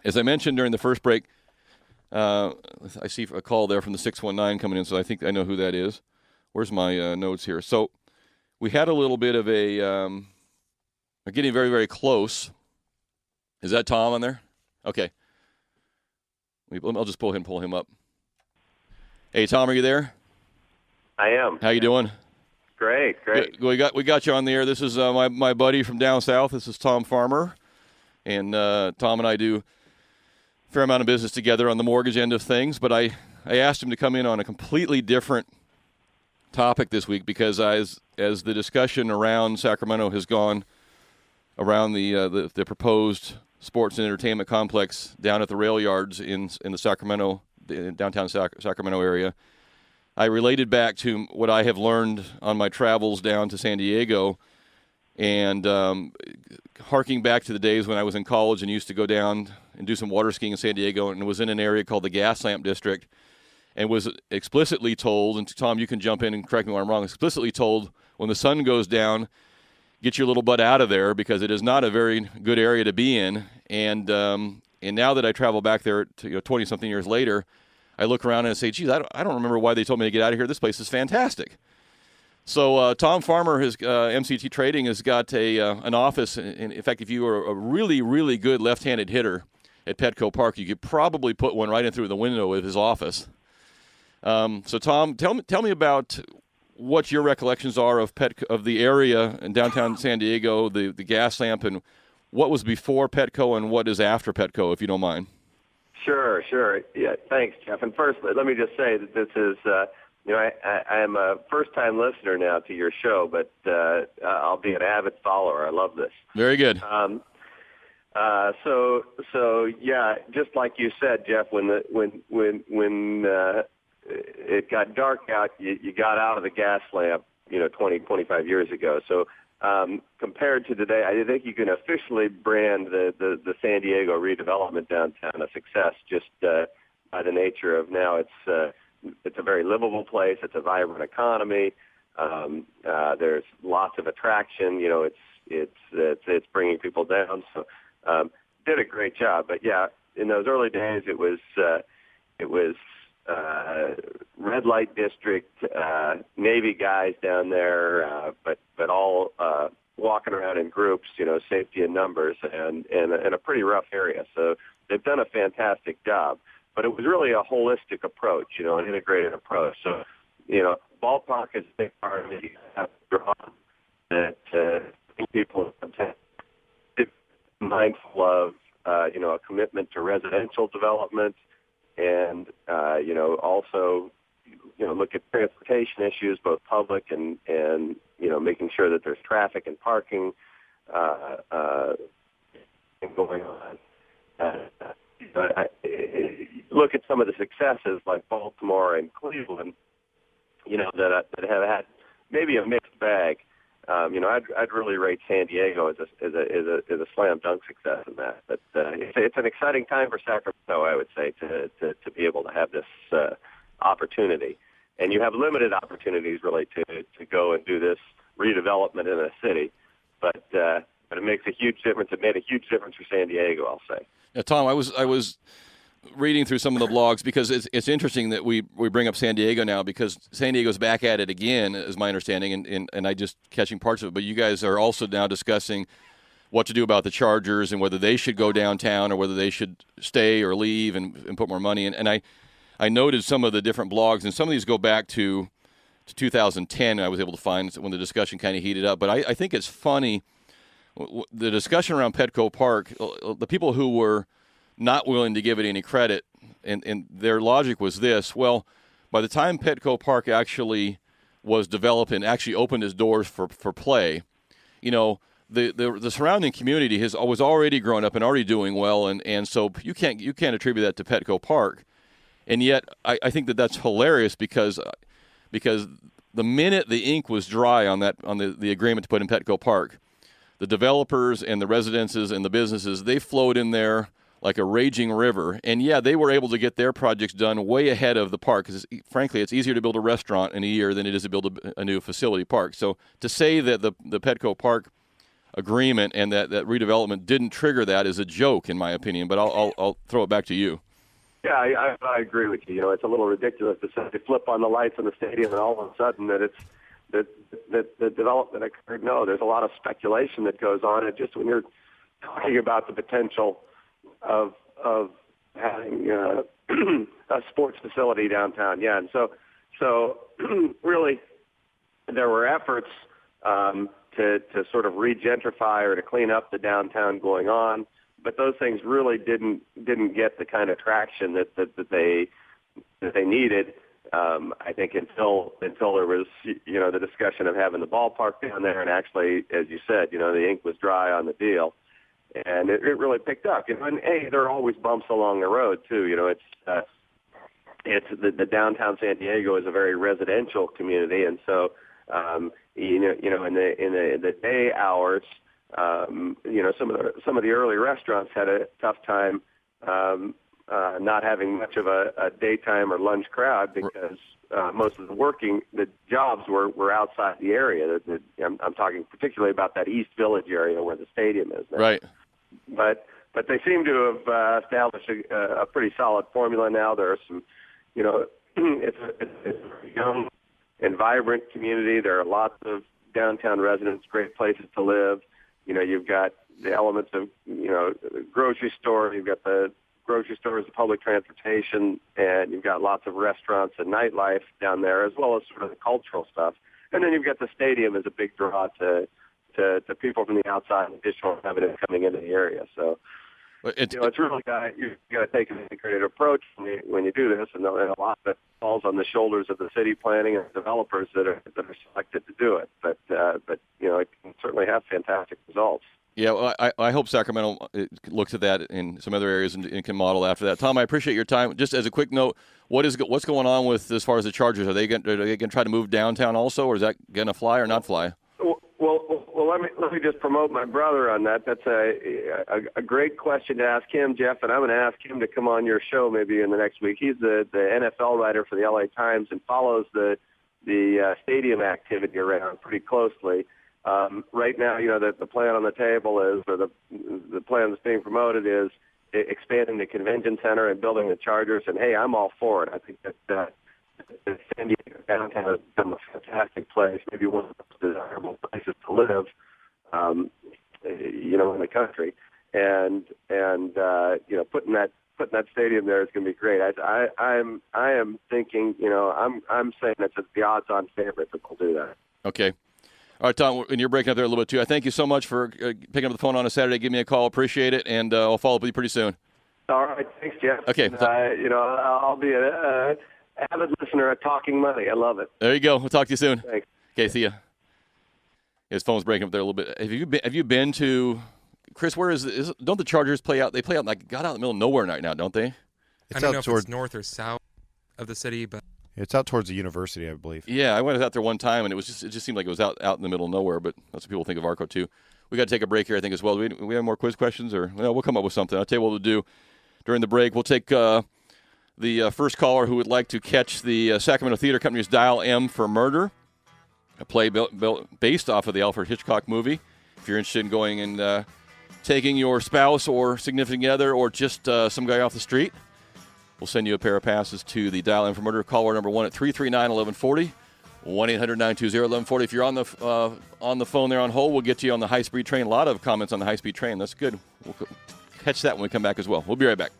As I mentioned during the first break, I see a call there from the 619 coming in, so I think I know who that is. Where's my notes here? So we had a little bit of we're getting very, very close. Is that Tom on there? Okay. I'll just pull him up. Hey, Tom, are you there? I am. How you doing? Great. We got you on the air. This is my buddy from down south. This is Tom Farmer, and Tom and I do a fair amount of business together on the mortgage end of things. But I asked him to come in on a completely different topic this week because as the discussion around Sacramento has gone around the proposed sports and entertainment complex down at the rail yards in the Sacramento downtown Sacramento area, I related back to what I have learned on my travels down to San Diego, and harking back to the days when I was in college and used to go down and do some water skiing in San Diego, and was in an area called the Gas Lamp District, and was explicitly told, and Tom, you can jump in and correct me when I'm wrong, explicitly told when the sun goes down, get your little butt out of there because it is not a very good area to be in. And now that I travel back there to 20-something years later, I look around and say, geez, I don't remember why they told me to get out of here. This place is fantastic. So Tom Farmer, his MCT Trading, has got an office. In fact, if you are a really, really good left-handed hitter at Petco Park, you could probably put one right in through the window of his office. So Tom, tell me about what your recollections are of the area in downtown San Diego, the gas lamp, and what was before Petco and what is after Petco, if you don't mind. Sure. Yeah, thanks, Jeff. And first, let me just say that this is, I am a first-time listener now to your show, but I'll be an avid follower. I love this. Very good. So yeah, just like you said, Jeff, when it got dark out, you got out of the gas lamp, 20, 25 years ago. So compared to today, I think you can officially brand the San Diego redevelopment downtown a success just by the nature of now it's a very livable place. It's a vibrant economy. There's lots of attraction. It's bringing people down. So did a great job. But yeah, in those early days, it was red light district, Navy guys down there, but all walking around in groups, safety in numbers, and in a pretty rough area. So they've done a fantastic job. But it was really a holistic approach, an integrated approach. So, ballpark is a big part of it. You have to draw that people are mindful of, a commitment to residential development, and also look at transportation issues, both public and making sure that there's traffic and parking going on. Look at some of the successes like Baltimore and Cleveland, that have had maybe a mixed bag. I'd really rate San Diego as a slam dunk success in that. But it's an exciting time for Sacramento, I would say, to be able to have this opportunity. And you have limited opportunities really to go and do this redevelopment in a city, but it makes a huge difference. It made a huge difference for San Diego, I'll say. Yeah, Tom, I was reading through some of the blogs because it's interesting that we bring up San Diego now because San Diego's back at it again, is my understanding, and I just catching parts of it. But you guys are also now discussing what to do about the Chargers and whether they should go downtown or whether they should stay or leave and put more money in. And I noted some of the different blogs, and some of these go back to 2010. I was able to find when the discussion kind of heated up. But I think it's funny, the discussion around Petco Park, the people who were not willing to give it any credit, and their logic was this: well, by the time Petco Park actually was developed and actually opened its doors for play, the surrounding community was already grown up and already doing well, and so you can't attribute that to Petco Park. And yet I think that's hilarious because the minute the ink was dry on the agreement to put in Petco Park, the developers and the residences and the businesses, they flowed in there like a raging river. And yeah, they were able to get their projects done way ahead of the park because, frankly, it's easier to build a restaurant in a year than it is to build a new facility park. So to say that the Petco Park agreement, and that redevelopment didn't trigger that is a joke, in my opinion. But I'll throw it back to you. Yeah, I agree with you. You know, it's a little ridiculous to say they flip on the lights in the stadium and all of a sudden that it's that the development occurred. No, there's a lot of speculation that goes on. And just when you're talking about the potential of having a sports facility downtown, yeah, and so really there were efforts to sort of regentrify or to clean up the downtown going on. But those things really didn't get the kind of traction that they needed. I think until there was the discussion of having the ballpark down there, and actually, as you said, the ink was dry on the deal, and it really picked up. And there are always bumps along the road too. It's the downtown San Diego is a very residential community, and so in the day hours. Some of the early restaurants had a tough time not having much of a daytime or lunch crowd because most of the jobs were outside the area. I'm talking particularly about that East Village area where the stadium is now. Right. But they seem to have established a pretty solid formula now. There are some, it's a young and vibrant community. There are lots of downtown residents, great places to live. You've got the elements of, the grocery store, you've got the grocery stores, the public transportation, and you've got lots of restaurants and nightlife down there, as well as sort of the cultural stuff. And then you've got the stadium as a big draw to people from the outside and additional revenue coming into the area. So, it's really you got to take an integrated approach when you do this, and a lot of it falls on the shoulders of the city planning and developers that are selected to do it. But it can certainly have fantastic results. Yeah, well, I hope Sacramento looks at that in some other areas and can model after that. Tom, I appreciate your time. Just as a quick note, what's going on with as far as the Chargers? Are they going to try to move downtown also, or is that going to fly or not fly? Well, let me just promote my brother on that. That's a great question to ask him, Jeff, and I'm going to ask him to come on your show maybe in the next week. He's the NFL writer for the LA Times and follows the stadium activity around pretty closely. Right now, the plan on the table is, or the plan that's being promoted is expanding the convention center and building the Chargers. And hey, I'm all for it. I think that San Diego downtown has become a fantastic place, maybe one of the most desirable places to live, in the country. And putting that stadium there is going to be great. I am thinking, I'm saying it's the odds-on favorite that will do that. Okay. All right, Tom, and you're breaking up there a little bit too. I thank you so much for picking up the phone on a Saturday. Give me a call. Appreciate it, and I'll follow up with you pretty soon. All right. Thanks, Jeff. Okay. And, I'll be an avid listener at Talking Money. I love it. There you go. We'll talk to you soon. Thanks. Okay, see ya. His phone's breaking up there a little bit. Have you been to Chris? Where don't the Chargers play out? They play out got out in the middle of nowhere right now, don't they? I don't know if it's north or south of the city, but it's out towards the university, I believe. Yeah, I went out there one time, and it just seemed like it was out in the middle of nowhere. But that's what people think of Arco too. We got to take a break here, I think, as well. Do we have more quiz questions, or we'll come up with something. I'll tell you what we'll do during the break. We'll take the first caller who would like to catch the Sacramento Theater Company's Dial M for Murder, a play based off of the Alfred Hitchcock movie. If you're interested in going and taking your spouse or significant other or just some guy off the street, we'll send you a pair of passes to the Dial M for Murder. Caller number 1 at 339-1140, 1-800-920-1140. If you're on the phone there on hold, we'll get to you on the high-speed train. A lot of comments on the high-speed train. That's good. We'll catch that when we come back as well. We'll be right back.